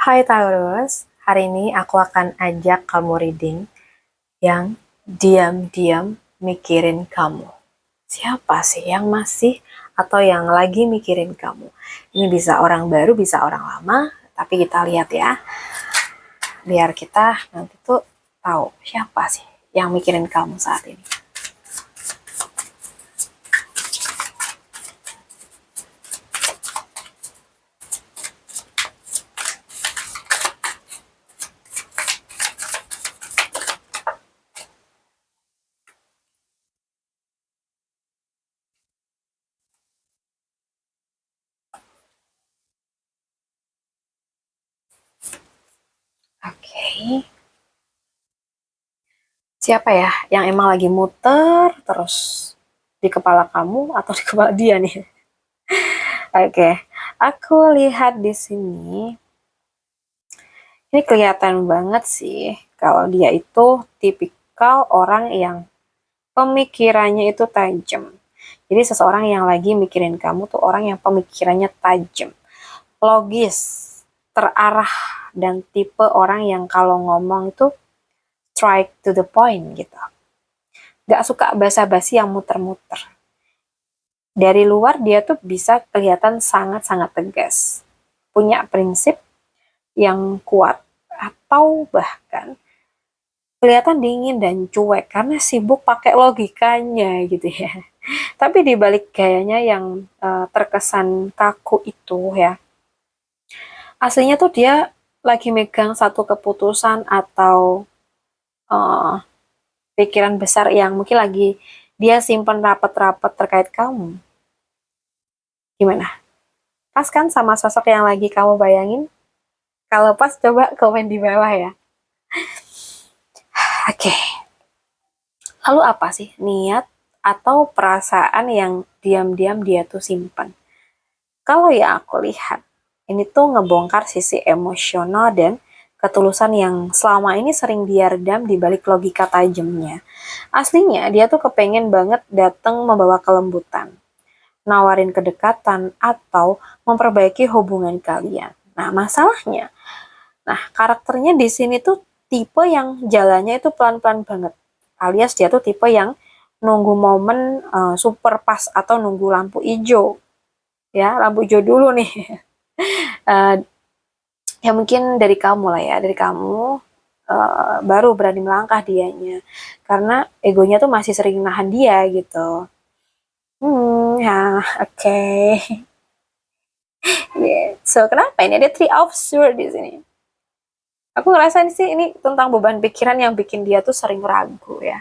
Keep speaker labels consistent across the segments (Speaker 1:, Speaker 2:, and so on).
Speaker 1: Hai Taurus, hari ini aku akan ajak kamu reading yang diam-diam mikirin kamu. Siapa sih yang masih atau yang lagi mikirin kamu? Ini bisa orang baru, bisa orang lama, tapi kita lihat ya. Biar kita nanti tuh tahu siapa sih yang mikirin kamu saat ini. Oke. Siapa ya yang emang lagi muter terus di kepala kamu atau di kepala dia nih? Oke, aku lihat di sini. Ini kelihatan banget sih kalau dia itu tipikal orang yang pemikirannya itu tajam. Jadi seseorang yang lagi mikirin kamu tuh orang yang pemikirannya tajam, logis, terarah, dan tipe orang yang kalau ngomong itu straight to the point gitu. Gak suka basa-basi yang muter-muter. Dari luar dia tuh bisa kelihatan sangat-sangat tegas. Punya prinsip yang kuat atau bahkan kelihatan dingin dan cuek karena sibuk pakai logikanya gitu ya. Tapi di balik gayanya yang terkesan kaku itu ya, aslinya tuh dia lagi megang satu keputusan atau uh, pikiran besar yang mungkin lagi dia simpan rapat-rapat terkait kamu. Gimana? Pas kan sama sosok yang lagi kamu bayangin? Kalau pas coba komen di bawah ya. Oke. Lalu apa sih niat atau perasaan yang diam-diam dia tuh simpan? Kalau yang aku lihat, ini tuh ngebongkar sisi emosional dan ketulusan yang selama ini sering dia redam di balik logika tajamnya. Aslinya dia tuh kepengen banget datang membawa kelembutan, nawarin kedekatan atau memperbaiki hubungan kalian. Nah, masalahnya, karakternya di sini tuh tipe yang jalannya itu pelan-pelan banget. Alias dia tuh tipe yang nunggu momen super pas atau nunggu lampu hijau. Ya, lampu hijau dulu nih. uh, ya mungkin dari kamu lah ya, dari kamu baru berani melangkah dianya. Karena egonya tuh masih sering nahan dia gitu. Ya, oke. Yeah. So, kenapa ini ada three of swords di sini? Aku ngerasain sih ini tentang beban pikiran yang bikin dia tuh sering ragu ya.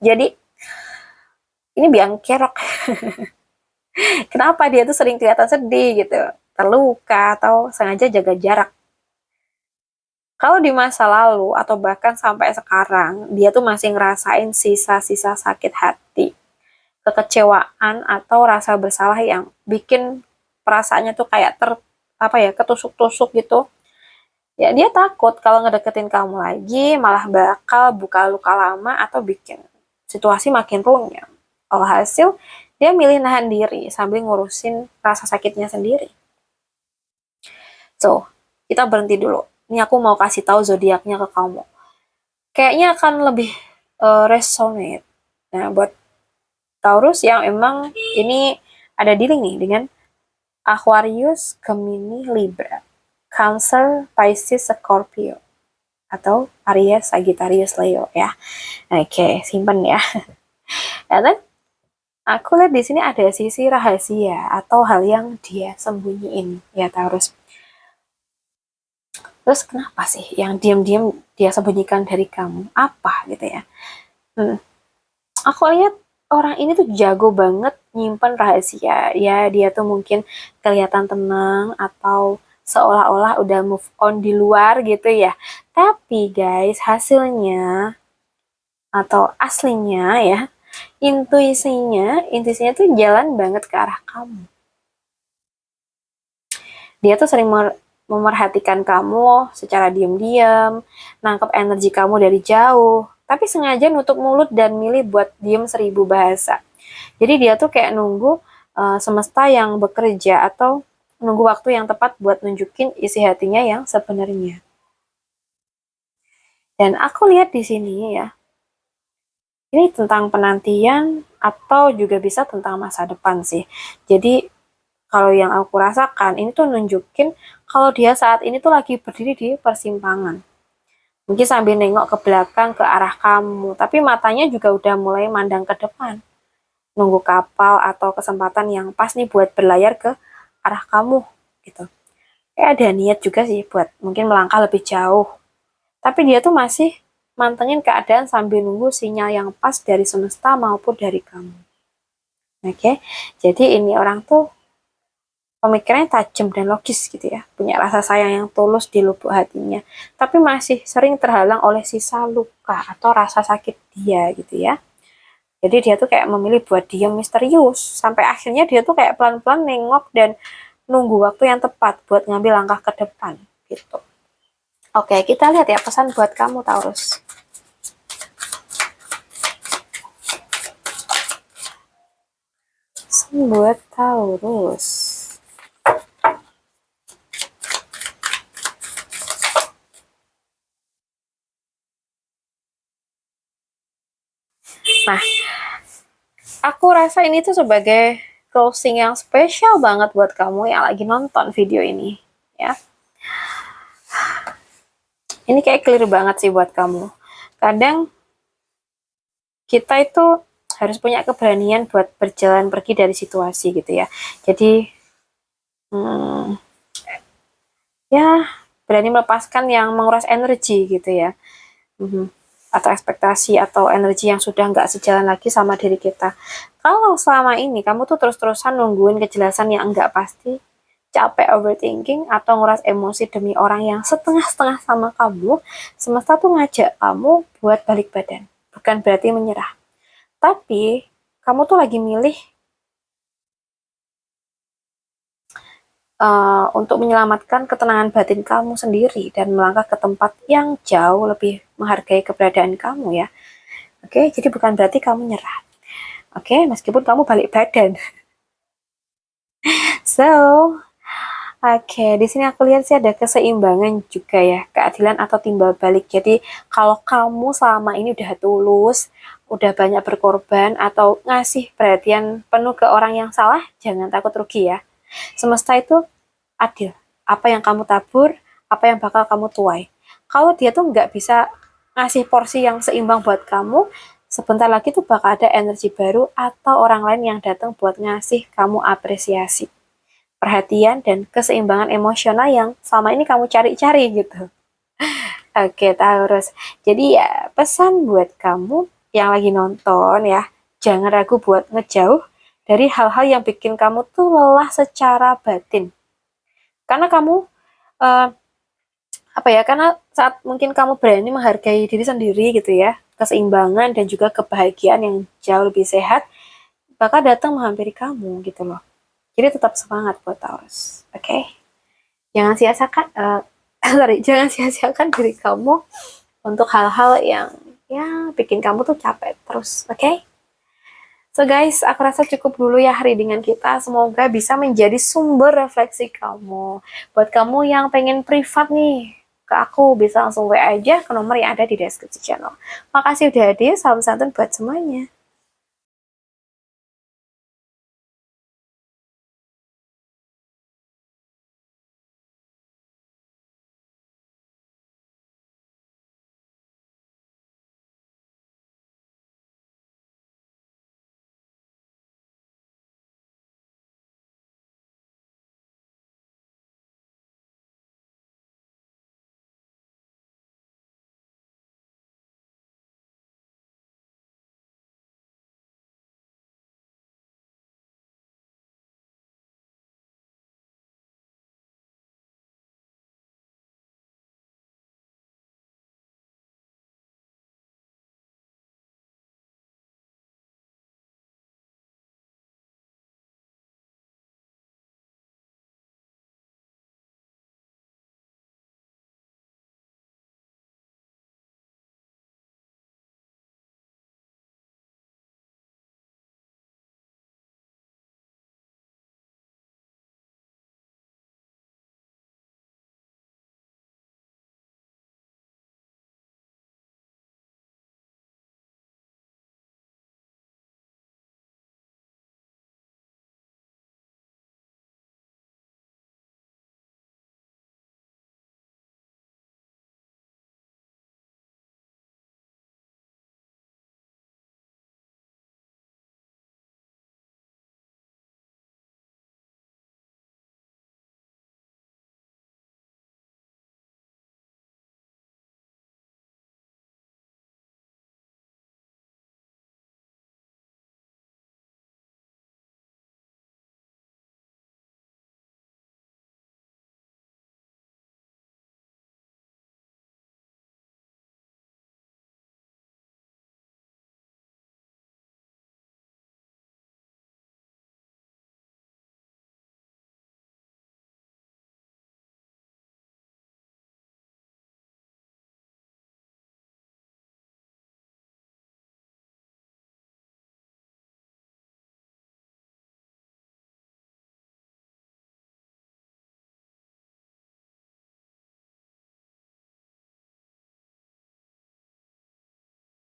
Speaker 1: Jadi, ini biang kerok. Kenapa dia tuh sering kelihatan sedih gitu, terluka, atau sengaja jaga jarak. Kalau di masa lalu atau bahkan sampai sekarang, dia tuh masih ngerasain sisa-sisa sakit hati, kekecewaan atau rasa bersalah yang bikin perasaannya tuh kayak ketusuk-tusuk gitu. Ya dia takut kalau ngedeketin kamu lagi malah bakal buka luka lama atau bikin situasi makin runyam. Alhasil dia milih nahan diri sambil ngurusin rasa sakitnya sendiri. So, kita berhenti dulu. Ini aku mau kasih tahu zodiaknya ke kamu. Kayaknya akan lebih resonate. Nah, buat Taurus yang emang ini ada dealing nih dengan Aquarius, Gemini, Libra, Cancer, Pisces, Scorpio, atau Aries, Sagittarius, Leo ya. Oke, simpen ya. Dan aku lihat di sini ada sisi rahasia atau hal yang dia sembunyiin ya Taurus. Terus kenapa sih yang diam-diam dia sembunyikan dari kamu? Apa gitu ya? Aku lihat orang ini tuh jago banget nyimpen rahasia. Ya, dia tuh mungkin kelihatan tenang atau seolah-olah udah move on di luar gitu ya. Tapi guys, hasilnya atau aslinya ya, intuisinya tuh jalan banget ke arah kamu. Dia tuh sering memerhatikan kamu secara diam-diam, nangkep energi kamu dari jauh, tapi sengaja nutup mulut dan milih buat diem 1000 bahasa. Jadi dia tuh kayak nunggu semesta yang bekerja atau menunggu waktu yang tepat buat nunjukin isi hatinya yang sebenarnya. Dan aku lihat di sini ya, ini tentang penantian atau juga bisa tentang masa depan sih. Jadi kalau yang aku rasakan ini tuh nunjukin kalau dia saat ini tuh lagi berdiri di persimpangan. Mungkin sambil nengok ke belakang ke arah kamu, tapi matanya juga udah mulai mandang ke depan. Nunggu kapal atau kesempatan yang pas nih buat berlayar ke arah kamu gitu. Kayak ada niat juga sih buat mungkin melangkah lebih jauh. Tapi dia tuh masih mantengin keadaan sambil nunggu sinyal yang pas dari semesta maupun dari kamu. Oke, jadi ini orang tuh pemikirannya tajam dan logis gitu ya, punya rasa sayang yang tulus di lubuk hatinya, tapi masih sering terhalang oleh sisa luka atau rasa sakit dia gitu ya. Jadi dia tuh kayak memilih buat diam misterius, sampai akhirnya dia tuh kayak pelan-pelan nengok dan nunggu waktu yang tepat buat ngambil langkah ke depan gitu. Oke, kita lihat ya pesan buat kamu Taurus. Pesan buat Taurus. Nah, aku rasa ini tuh sebagai closing yang spesial banget buat kamu yang lagi nonton video ini ya. Ini kayak clear banget sih buat kamu. Kadang kita itu harus punya keberanian buat berjalan pergi dari situasi gitu ya. Jadi ya berani melepaskan yang menguras energi gitu ya. Atau ekspektasi atau energi yang sudah nggak sejalan lagi sama diri kita. Kalau selama ini kamu tuh terus-terusan nungguin kejelasan yang nggak pasti, capek overthinking atau nguras emosi demi orang yang setengah-setengah sama kamu, semesta tuh ngajak kamu buat balik badan. Bukan berarti menyerah. Tapi kamu tuh lagi milih untuk menyelamatkan ketenangan batin kamu sendiri dan melangkah ke tempat yang jauh lebih menghargai keberadaan kamu ya. Oke, jadi bukan berarti kamu nyerah. Oke, meskipun kamu balik badan. So, oke, di sini aku lihat sih ada keseimbangan juga ya, keadilan atau timbal balik. Jadi kalau kamu selama ini udah tulus, udah banyak berkorban atau ngasih perhatian penuh ke orang yang salah, jangan takut rugi ya. Semesta itu adil. Apa yang kamu tabur, apa yang bakal kamu tuai. Kalau dia tuh nggak bisa ngasih porsi yang seimbang buat kamu, sebentar lagi tuh bakal ada energi baru atau orang lain yang datang buat ngasih kamu apresiasi, perhatian, dan keseimbangan emosional yang selama ini kamu cari-cari gitu. Oke, Taurus. Jadi ya pesan buat kamu yang lagi nonton ya, jangan ragu buat ngejauh dari hal-hal yang bikin kamu tuh lelah secara batin. Karena kamu uh, karena saat mungkin kamu berani menghargai diri sendiri gitu ya, keseimbangan dan juga kebahagiaan yang jauh lebih sehat bakal datang menghampiri kamu gitu loh. Jadi tetap semangat buat Taurus, oke? Okay? Jangan sia-siakan, jangan sia-siakan diri kamu untuk hal-hal yang ya bikin kamu tuh capek terus, oke? Okay? So guys, aku rasa cukup dulu ya hari dengan kita. Semoga bisa menjadi sumber refleksi kamu. Buat kamu yang pengen privat nih, ke aku bisa langsung WA aja ke nomor yang ada di deskripsi channel. Makasih udah hadir, salam santun buat semuanya.